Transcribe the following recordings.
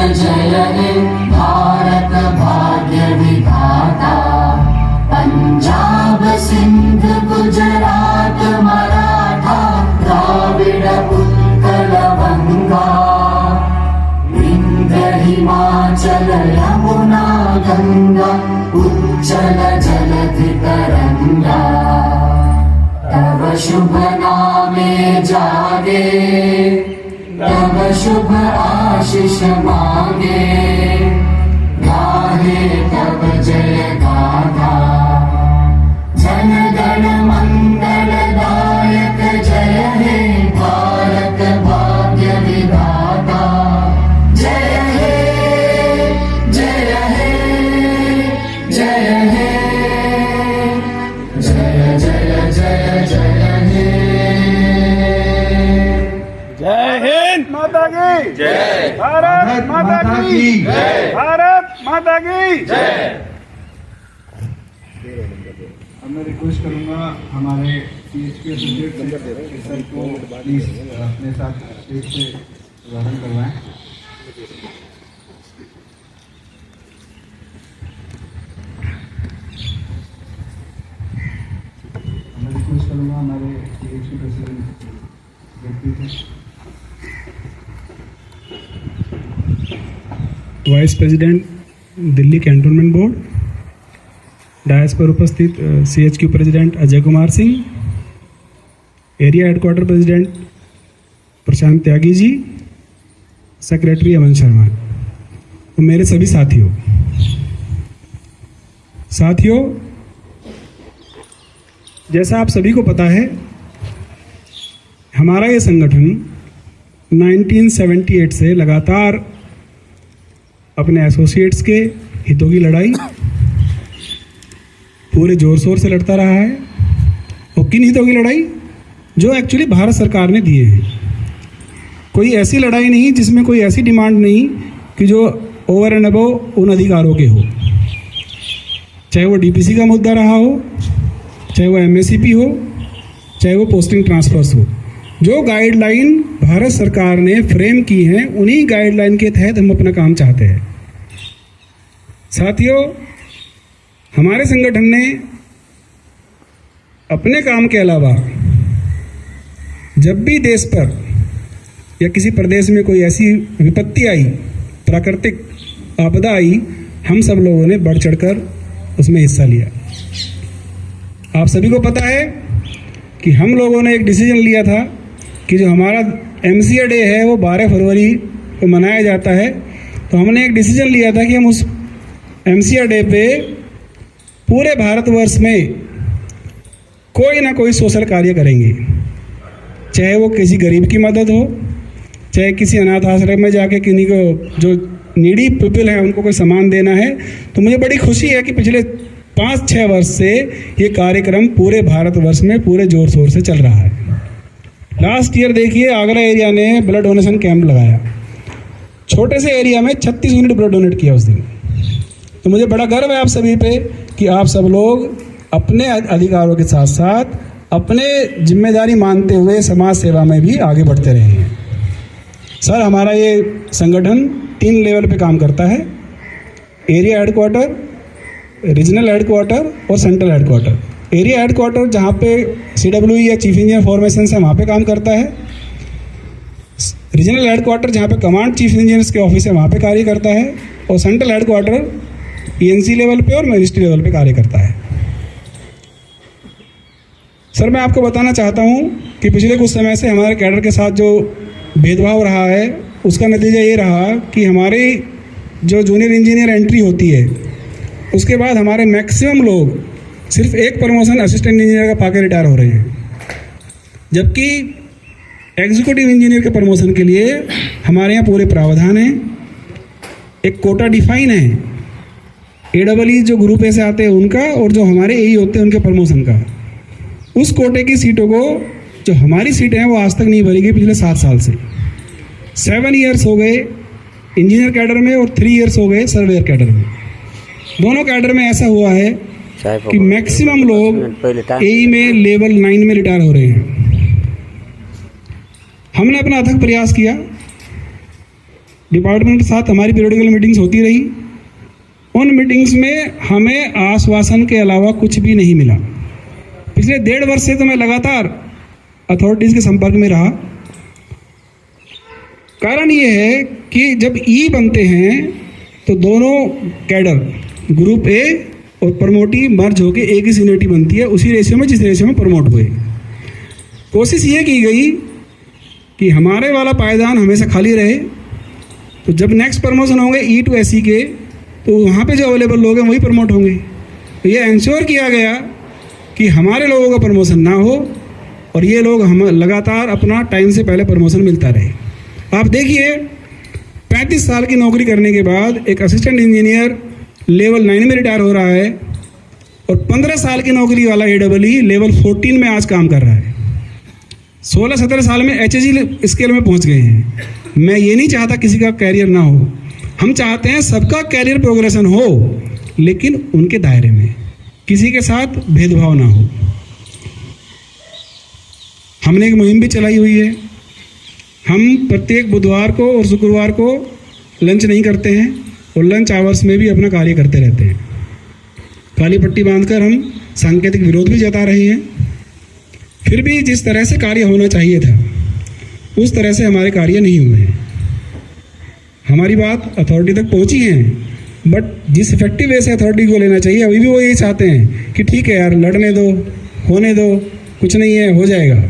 जय हे भारत भाग्य विधाता। पंजाब सिंध गुजरात मराठा द्राविड उत्कल बंगा। विंध्य हिमाचल यमुना गंगा उच्चल जलधि तरंगा। तव शुभ नामे जागे तव शुभ आशीष मांगे। गाहे तव जय गाथा जन गण मंगल दायक। जय हे भारत भाग्य विधाता। जय हे जय हे जय हे जय जय जय जय हे। जय हिंद माता की जय। भारत माता की जय। भारत माता की जय। अब मैं रिक्वेस्ट करूंगा हमारे CHP एसोसिएट सर को प्लीज अपने साथ स्टेज पे उद्घाटन करवाएं। मैं रिक्वेस्ट करूंगा हमारे CHP president vice president Delhi cantonment board, dais पर उपस्थित CHQ president Ajay Kumar Singh, area headquarter president Prashant Tyagi ji, secretary Aman Sharma और मेरे सभी साथियों, जैसा आप सभी को पता है, हमारा ये संगठन 1978 से लगातार अपने एसोसिएट्स के हितों की लड़ाई पूरे जोर शोर से लड़ता रहा है। और किन हितों की लड़ाई? जो एक्चुअली भारत सरकार ने दिए हैं। कोई ऐसी लड़ाई नहीं जिसमें कोई ऐसी डिमांड नहीं कि जो ओवर एंड अबव उन अधिकारों के हो। चाहे वो DPC का मुद्दा रहा हो, चाहे वो MSCP हो, चाहे वो पोस्टिंग ट्रांसफर्स हो। जो गाइडलाइन भारत सरकार ने फ्रेम की हैं, उन्हीं गाइडलाइन के तहत हम अपना काम चाहते हैं। साथियों, हमारे संगठन ने अपने काम के अलावा जब भी देश पर या किसी प्रदेश में कोई ऐसी विपत्ति आई, प्राकृतिक आपदा आई, हम सब लोगों ने बढ़ चढ़कर उसमें हिस्सा लिया। आप सभी को पता है कि हम लोगों ने एक डिसीजन लिया था कि जो हमारा MCA डे है वो 12 फरवरी को मनाया जाता है। तो हमने एक डिसीजन लिया था कि हम उस MCA डे पे पूरे भारतवर्ष में कोई ना कोई सोशल कार्य करेंगे। चाहे वो किसी गरीब की मदद हो, चाहे किसी अनाथ आश्रम में जाके किन्हीं को जो नीडी पीपल है उनको कोई सामान देना है। तो मुझे बड़ी खुशी है कि पिछले 5-6 वर्ष से ये कार्यक्रम पूरे भारतवर्ष में पूरे जोर शोर से चल रहा है। लास्ट ईयर देखिए, आगरा एरिया ने ब्लड डोनेशन कैंप लगाया। छोटे से एरिया में 36 यूनिट ब्लड डोनेट किया उस दिन। तो मुझे बड़ा गर्व है आप सभी पे कि आप सब लोग अपने अधिकारों के साथ साथ अपने जिम्मेदारी मानते हुए समाज सेवा में भी आगे बढ़ते रहे हैं। सर, हमारा ये संगठन 3 लेवल पे काम करता है: एरिया हेडक्वार्टर, रीजनल हेडक्वार्टर और सेंट्रल हेडक्वार्टर। एरिया हेडक्वार्टर जहाँ पे CWE या चीफ इंजीनियर फॉर्मेशन है वहाँ पे काम करता है। रीजनल हेडक्वार्टर जहाँ पे कमांड चीफ इंजीनियर्स के ऑफिस है वहाँ पे कार्य करता है। और सेंट्रल हेडक्वार्टर ENC लेवल पे और मिनिस्ट्री लेवल पे कार्य करता है। सर, मैं आपको बताना चाहता हूँ कि पिछले कुछ समय से हमारे कैडर के साथ जो भेदभाव रहा है उसका नतीजा ये रहा कि हमारे जो जूनियर इंजीनियर एंट्री होती है उसके बाद हमारे मैक्सिमम लोग सिर्फ एक प्रमोशन असिस्टेंट इंजीनियर का पाके रिटायर हो रहे हैं। जबकि एग्जीक्यूटिव इंजीनियर के प्रमोशन के लिए हमारे यहाँ पूरे प्रावधान हैं, एक कोटा डिफाइन है। AEE जो ग्रुप ए से आते हैं उनका और जो हमारे AE होते हैं उनके प्रमोशन का। उस कोटे की सीटों को, जो हमारी सीटें हैं वो आज तक नहीं भरी गई पिछले 7 साल से। 7 ईयर्स हो गए इंजीनियर कैडर में और 3 ईयर्स हो गए सर्वेयर कैडर में। दोनों कैडर में ऐसा हुआ है कि मैक्सिमम लोग AE में लेवल 9 में रिटायर हो रहे हैं। हमने अपना अथक प्रयास किया डिपार्टमेंट के साथ हमारी पीरियडिकल मीटिंग्स होती रही। उन मीटिंग्स में हमें आश्वासन के अलावा कुछ भी नहीं मिला। पिछले 1.5 वर्ष से तो मैं लगातार अथॉरिटीज़ के संपर्क में रहा। कारण ये है कि जब ई बनते हैं तो दोनों कैडर ग्रुप ए और प्रमोटी मर्ज होकर एक ही सीनियरिटी बनती है, उसी रेशियो में जिस रेशियो में प्रमोट हुए। कोशिश ये की गई कि हमारे वाला पायदान हमेशा खाली रहे, तो जब नेक्स्ट प्रमोशन होंगे ई टू एस सी के, तो वहाँ पे जो अवेलेबल लोग हैं वही प्रमोट होंगे। तो ये इंश्योर किया गया कि हमारे लोगों का प्रमोशन ना हो और ये लोग हम लगातार अपना टाइम से पहले प्रमोशन मिलता रहे। आप देखिए 35 साल की नौकरी करने के बाद एक असिस्टेंट इंजीनियर लेवल 9 में रिटायर हो रहा है और 15 साल की नौकरी वाला AEE लेवल 14 में आज काम कर रहा है। 16-17 साल में HSE स्केल में पहुंच गए हैं। मैं ये नहीं चाहता किसी का कैरियर ना हो, हम चाहते हैं सबका कैरियर प्रोग्रेशन हो, लेकिन उनके दायरे में, किसी के साथ भेदभाव ना हो। हमने एक मुहिम भी चलाई हुई है। हम प्रत्येक बुधवार को और शुक्रवार को लंच नहीं करते हैं और लंच आवर्स में भी अपना कार्य करते रहते हैं। काली पट्टी बांधकर हम सांकेतिक विरोध भी जता रहे हैं। फिर भी जिस तरह से कार्य होना चाहिए था उस तरह से हमारे कार्य नहीं हुए हैं। हमारी बात अथॉरिटी तक पहुंची है, बट जिस इफेक्टिव वे से अथॉरिटी को लेना चाहिए अभी भी वो यही चाहते हैं कि ठीक है यार, लड़ने दो, होने दो, कुछ नहीं है, हो जाएगा।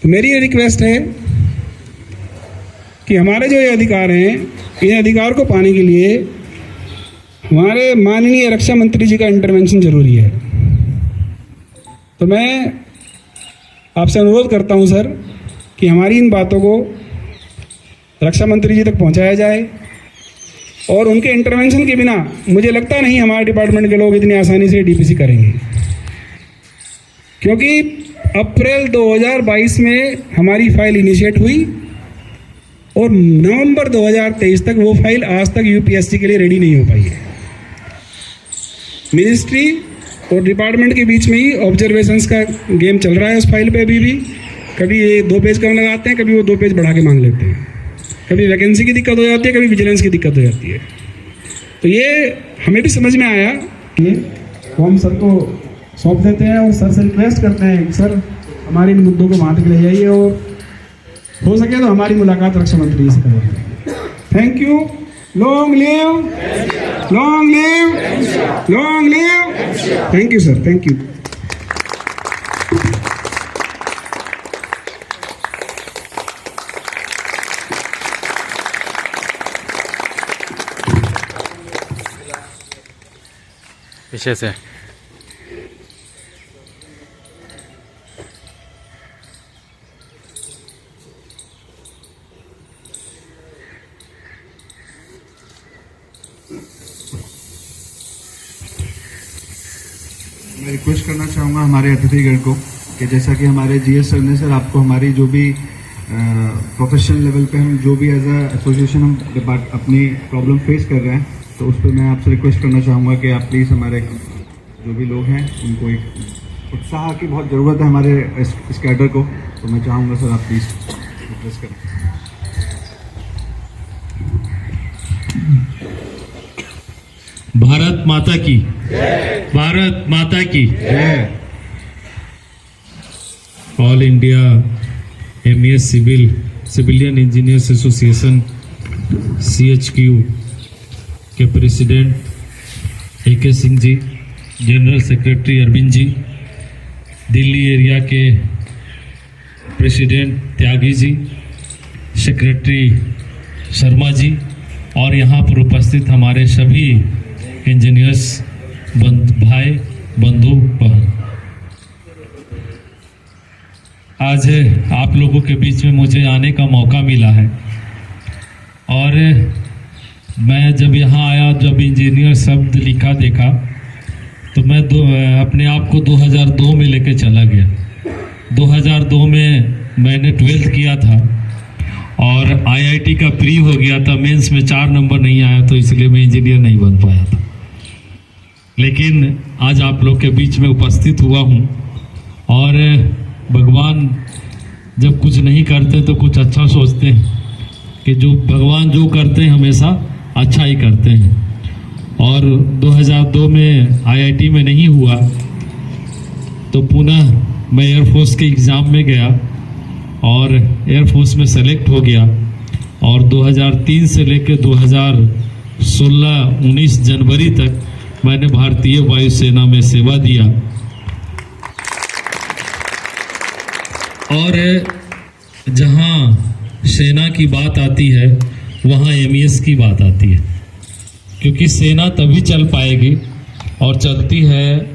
तो मेरी ये रिक्वेस्ट है कि हमारे जो ये अधिकार हैं, इन अधिकार को पाने के लिए हमारे माननीय रक्षा मंत्री जी का इंटरवेंशन जरूरी है। तो मैं आपसे अनुरोध करता हूं सर कि हमारी इन बातों को रक्षा मंत्री जी तक पहुंचाया जाए और उनके इंटरवेंशन के बिना मुझे लगता नहीं हमारे डिपार्टमेंट के लोग इतनी आसानी से डीपीसी करेंगे, क्योंकि अप्रैल 2022 में हमारी फाइल इनिशिएट हुई और नवंबर 2023 तक वो फाइल आज तक यूपीएससी के लिए रेडी नहीं हो पाई है। मिनिस्ट्री और डिपार्टमेंट के बीच में ही ऑब्जर्वेशंस का गेम चल रहा है उस फाइल पे। अभी भी कभी ये 2 पेज कम लगाते हैं, कभी वो 2 पेज बढ़ा के मांग लेते हैं, कभी वैकेंसी की दिक्कत हो जाती है, कभी विजिलेंस की दिक्कत हो जाती है। तो ये हमें भी समझ में आया कि हम सर को सौंप देते हैं और सर से रिक्वेस्ट करते हैं कि सर हमारे इन मुद्दों को वहाँ तक ले जाइए और हो सके तो हमारी मुलाकात रक्षा मंत्री से करें। Thank you. Long live, long live, long live. Thank you sir, thank you. पीछे से मैं रिक्वेस्ट करना चाहूँगा हमारे अतिथिगण को कि जैसा कि हमारे जीएस सर ने सर आपको हमारी जो भी प्रोफेशनल लेवल पे हम जो भी एज अ एसोसिएशन हम अपनी प्रॉब्लम फेस कर रहे हैं, तो उस पर मैं आपसे रिक्वेस्ट करना चाहूँगा कि आप प्लीज़ हमारे जो भी लोग हैं उनको एक उत्साह की बहुत ज़रूरत है हमारे इस कैडर को, तो मैं चाहूँगा सर आप प्लीज़ रिक्वेस्ट करें। भारत माता की भारत माता की जय। All India MES civilian engineers association CHQ के president AK Singh ji, general secretary Arvind ji, Delhi area के प्रेसिडेंट त्यागी जी, सेक्रेटरी शर्मा जी और यहाँ पर उपस्थित हमारे सभी इंजीनियर्स भाई बंधु बहन, आज आप लोगों के बीच में मुझे आने का मौका मिला है। और मैं जब यहाँ आया, जब इंजीनियर शब्द लिखा देखा तो मैं अपने आप को 2002 में लेके चला गया। 2002 में मैंने 12th किया था और IIT का प्री हो गया था, मेंस में 4 नंबर नहीं आया, तो इसलिए मैं इंजीनियर नहीं बन पाया था। लेकिन आज आप लोग के बीच में उपस्थित हुआ हूँ और भगवान जब कुछ नहीं करते तो कुछ अच्छा सोचते हैं। कि जो भगवान जो करते हैं हमेशा अच्छा ही करते हैं। और 2002 में आईआईटी में नहीं हुआ तो पुनः मैं एयरफोर्स के एग्ज़ाम में गया और एयरफोर्स में सेलेक्ट हो गया और 2003 से लेकर 2016-19 जनवरी तक मैंने भारतीय वायुसेना में सेवा दिया। और जहां सेना की बात आती है वहां एमईएस की बात आती है, क्योंकि सेना तभी चल पाएगी और चलती है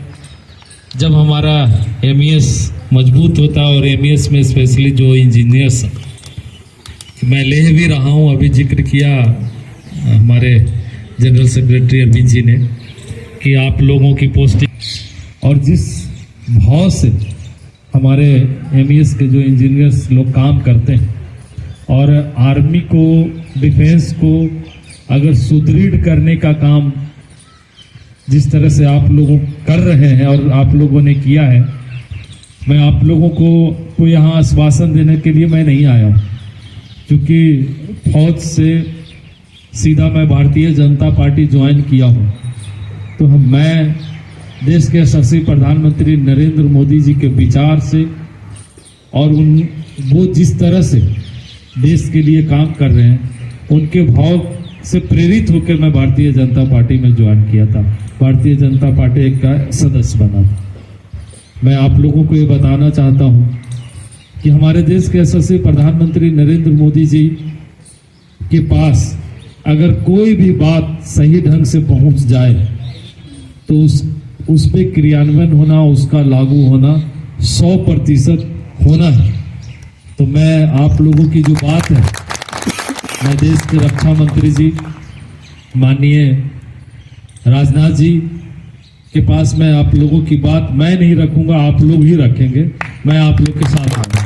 जब हमारा एमईएस मजबूत होता है। और एमईएस में स्पेशली जो इंजीनियर्स, मैं ले भी रहा हूं, अभी जिक्र किया हमारे जनरल सेक्रेटरी अरविंद जी ने कि आप लोगों की पोस्टिंग और जिस भाव से हमारे एमईएस के जो इंजीनियर्स लोग काम करते हैं और आर्मी को, डिफेंस को अगर सुदृढ़ करने का काम जिस तरह से आप लोग कर रहे हैं और आप लोगों ने किया है, मैं आप लोगों को यहाँ आश्वासन देने के लिए मैं नहीं आया हूँ, क्योंकि फौज से सीधा मैं भारतीय जनता पार्टी ज्वाइन किया हूँ। तो मैं देश के यशस्वी प्रधानमंत्री नरेंद्र मोदी जी के विचार से और वो जिस तरह से देश के लिए काम कर रहे हैं उनके भाव से प्रेरित होकर मैं भारतीय जनता पार्टी में ज्वाइन किया था, भारतीय जनता पार्टी का सदस्य बना था। मैं आप लोगों को ये बताना चाहता हूँ कि हमारे देश के यशस्वी प्रधानमंत्री नरेंद्र मोदी जी के पास अगर कोई भी बात सही ढंग से पहुँच जाए तो उस पे क्रियान्वयन होना, उसका लागू होना 100% होना है। तो मैं आप लोगों की जो बात है, मैं देश के रक्षा मंत्री जी माननीय राजनाथ जी के पास मैं आप लोगों की बात मैं नहीं रखूंगा, आप लोग ही रखेंगे। मैं आप लोग के साथ आऊंगा,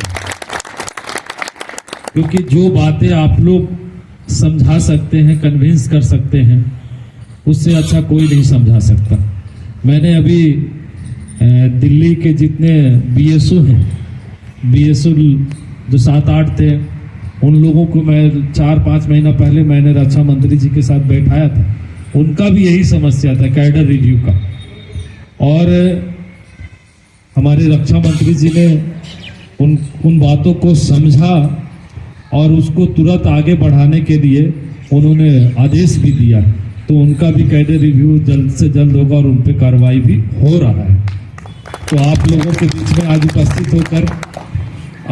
क्योंकि जो बातें आप लोग समझा सकते हैं, कन्विंस कर सकते हैं, उससे अच्छा कोई नहीं समझा सकता। मैंने अभी दिल्ली के जितने बीएसओ हैं, बीएसओ जो 7-8 थे, उन लोगों को मैं 4-5 महीना पहले मैंने रक्षा मंत्री जी के साथ बैठाया था। उनका भी यही समस्या था, कैडर रिव्यू का। और हमारे रक्षा मंत्री जी ने उन बातों को समझा और उसको तुरंत आगे बढ़ाने के लिए उन्होंने आदेश भी दिया। तो उनका भी कैडर रिव्यू जल्द से जल्द होगा और उन पर कार्रवाई भी हो रहा है। तो आप लोगों के बीच में आज उपस्थित होकर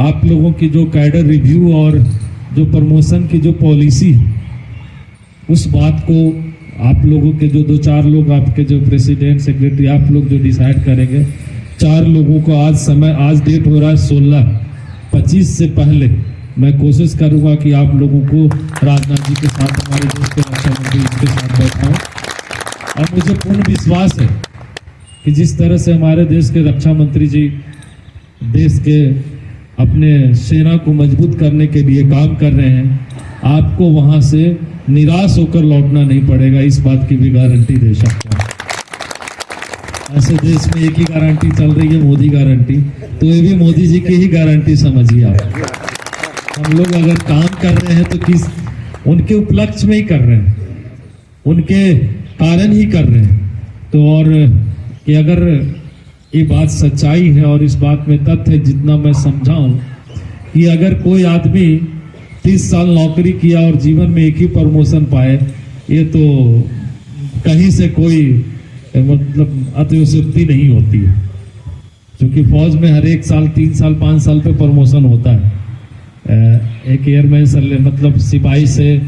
आप लोगों की जो कैडर रिव्यू और जो प्रमोशन की जो पॉलिसी है, उस बात को आप लोगों के जो 2-4 लोग, आपके जो प्रेसिडेंट, सेक्रेटरी, आप लोग जो डिसाइड करेंगे, 4 लोगों को आज डेट हो रहा है 16/25 से पहले मैं कोशिश करूंगा कि आप लोगों को राजनाथ जी के साथ, हमारे देश के रक्षा मंत्री जी के साथ बैठाऊं। और मुझे पूर्ण विश्वास है कि जिस तरह से हमारे देश के रक्षा मंत्री जी देश के अपने सेना को मजबूत करने के लिए काम कर रहे हैं, आपको वहां से निराश होकर लौटना नहीं पड़ेगा, इस बात की भी गारंटी दे सकता हूं। ऐसे देश में एक ही गारंटी चल रही है, मोदी गारंटी, तो ये भी मोदी जी की ही गारंटी समझिए आप। हम लोग अगर काम कर रहे हैं तो किस उनके उपलक्ष्य में ही कर रहे हैं, उनके कारण ही कर रहे हैं। तो और कि अगर ये बात सच्चाई है और इस बात में तथ्य है, जितना मैं समझाऊं कि अगर कोई आदमी 30 साल नौकरी किया और जीवन में एक ही प्रमोशन पाए, ये तो कहीं से कोई मतलब अतिशयोक्ति नहीं होती है। क्योंकि फौज में हर एक साल 3 साल 5 साल पे प्रमोशन होता है। एक एयरमैन मतलब सिपाही से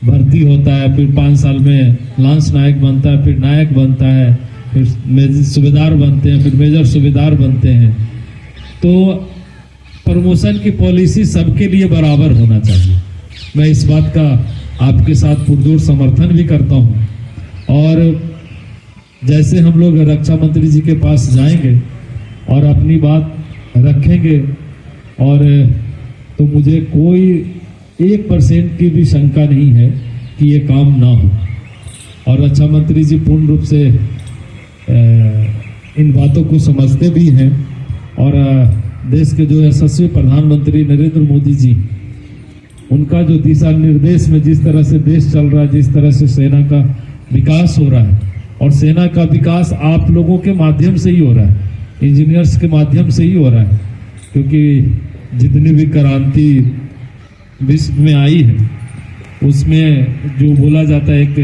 भर्ती होता है, फिर 5 साल में लांस नायक बनता है, फिर नायक बनता है, फिर मेजर सूबेदार बनते हैं, फिर मेजर सूबेदार बनते हैं। तो प्रमोशन की पॉलिसी सबके लिए बराबर होना चाहिए। मैं इस बात का आपके साथ पुरजोर समर्थन भी करता हूं। और जैसे हम लोग रक्षा मंत्री जी के पास जाएंगे और अपनी बात रखेंगे, और तो मुझे कोई 1% की भी शंका नहीं है कि ये काम ना हो। और रक्षा मंत्री जी पूर्ण रूप से इन बातों को समझते भी हैं। और देश के जो यशस्वी प्रधानमंत्री नरेंद्र मोदी जी उनका जो दिशा निर्देश में जिस तरह से देश चल रहा है, जिस तरह से सेना का विकास हो रहा है, और सेना का विकास आप लोगों के माध्यम से ही हो रहा है, इंजीनियर्स के माध्यम से ही हो रहा है, क्योंकि जितनी भी क्रांति विश्व में आई है उसमें जो बोला जाता है एक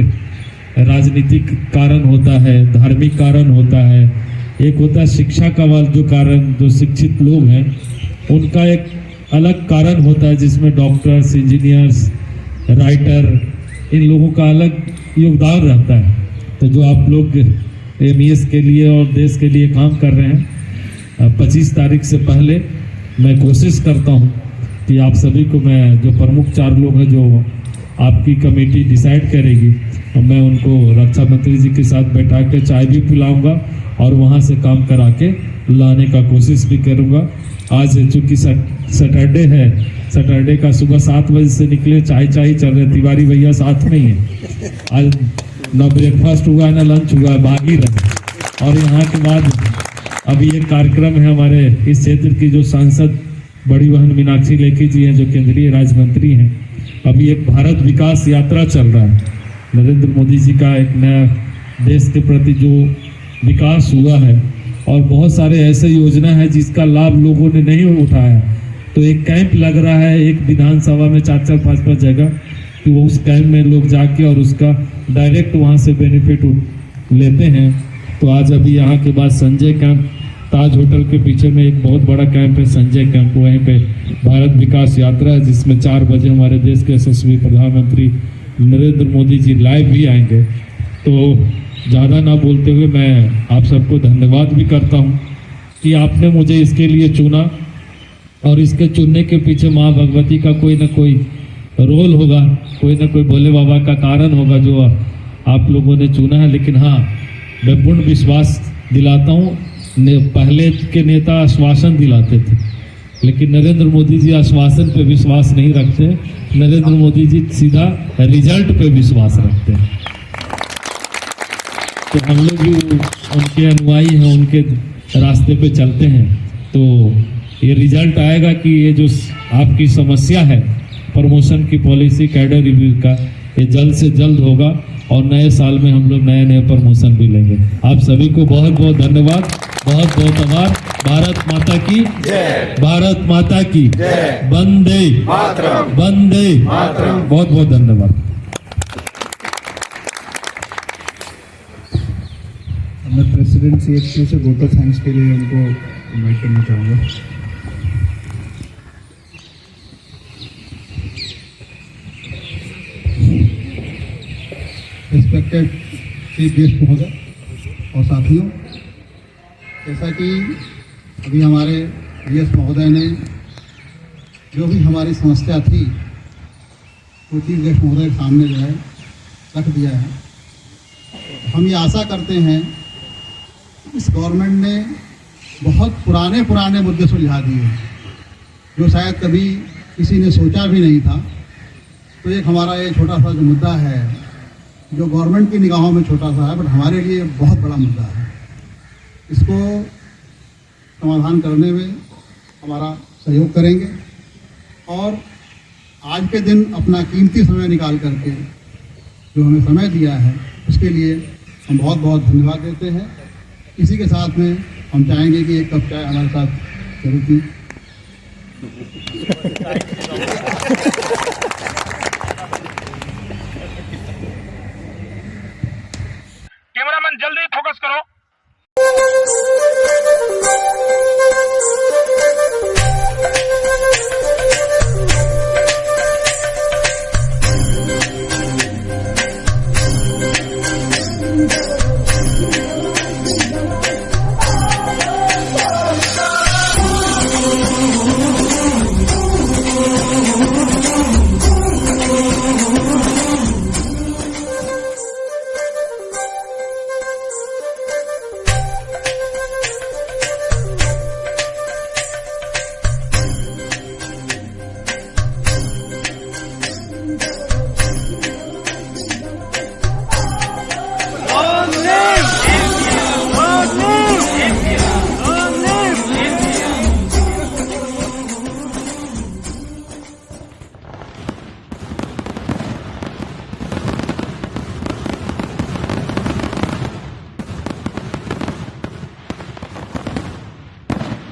राजनीतिक कारण होता है, धार्मिक कारण होता है, एक होता है शिक्षा का जो कारण, जो शिक्षित लोग हैं उनका एक अलग कारण होता है जिसमें डॉक्टर्स, इंजीनियर्स, राइटर, इन लोगों का अलग योगदान रहता है। तो जो आप लोग MES के लिए और देश के लिए काम कर रहे हैं, 25 तारीख से पहले मैं कोशिश करता हूं कि आप सभी को, मैं जो प्रमुख 4 लोग हैं जो आपकी कमेटी डिसाइड करेगी, और मैं उनको रक्षा मंत्री जी के साथ बैठा के चाय भी पिलाऊंगा और वहां से काम करा के लाने का कोशिश भी करूंगा। आज चूंकि सैटरडे है, सैटरडे का सुबह 7 बजे से निकले, चाय चल रहे, तिवारी भैया साथ में ही है। आज ना ब्रेकफास्ट हुआ है ना लंच हुआ है, भाग ही रहे। और यहाँ के बाद अभी एक कार्यक्रम है हमारे इस क्षेत्र की, जो सांसद बड़ी बहन मीनाक्षी लेखी जी हैं, जो केंद्रीय राज्य मंत्री हैं। अभी एक भारत विकास यात्रा चल रहा है, नरेंद्र मोदी जी का एक नया देश के प्रति जो विकास हुआ है, और बहुत सारे ऐसे योजना है जिसका लाभ लोगों ने नहीं उठाया। तो एक कैंप लग रहा है एक विधानसभा में 4-4, 5-5 जगह, कि वो उस कैंप में लोग जाके और उसका डायरेक्ट वहाँ से बेनिफिट लेते हैं। तो आज अभी यहाँ के बाद संजय कैंप, ताज होटल के पीछे में एक बहुत बड़ा कैंप है संजय कैंप, वहीं पे भारत विकास यात्रा है, जिसमें 4 बजे हमारे देश के यशस्वी प्रधानमंत्री नरेंद्र मोदी जी लाइव भी आएंगे। तो ज़्यादा ना बोलते हुए मैं आप सबको धन्यवाद भी करता हूँ कि आपने मुझे इसके लिए चुना, और इसके चुनने के पीछे माँ भगवती का कोई ना कोई रोल होगा, कोई ना कोई भोले बाबा का कारण होगा जो आप लोगों ने चुना है। लेकिन हाँ, मैं पूर्ण विश्वास दिलाता हूँ, पहले के नेता आश्वासन दिलाते थे, लेकिन नरेंद्र मोदी जी आश्वासन पे विश्वास नहीं रखते, नरेंद्र मोदी जी सीधा रिजल्ट पे विश्वास रखते हैं। तो हम लोग भी उनके अनुयायी हैं, उनके रास्ते पे चलते हैं। तो ये रिजल्ट आएगा कि ये जो आपकी समस्या है प्रमोशन की पॉलिसी, कैडर रिव्यू का, ये जल्द से जल्द होगा, और नए साल में हम लोग नए प्रमोशन भी लेंगे। आप सभी को बहुत बहुत धन्यवाद, बहुत बहुत आभार। भारत माता की जय, भारत माता की जय, वंदे मातरम, वंदे मातरम। बहुत बहुत धन्यवाद। मैं प्रेसिडेंट CHP से वोट ऑफ थैंक्स के लिए उनको इनवाइट करना चाहूँगा। रिस्पेक्टेड चीफ गेस्ट महोदय और साथियों, जैसा कि अभी हमारे DS महोदय ने जो भी हमारी समस्या थी वो चीफ गेस्ट महोदय के सामने जो है रख दिया है। हम ये आशा करते हैं इस गवर्नमेंट ने बहुत पुराने मुद्दे सुलझा दिए जो शायद कभी किसी ने सोचा भी नहीं था। तो एक हमारा ये छोटा सा जो मुद्दा है, जो गवर्नमेंट की निगाहों में छोटा सा है, बट हमारे लिए बहुत बड़ा मुद्दा है, इसको समाधान करने में हमारा सहयोग करेंगे। और आज के दिन अपना कीमती समय निकाल करके जो हमें समय दिया है उसके लिए हम बहुत बहुत धन्यवाद देते हैं। इसी के साथ में हम चाहेंगे कि एक कप चाय हमारे साथ जरूर पी।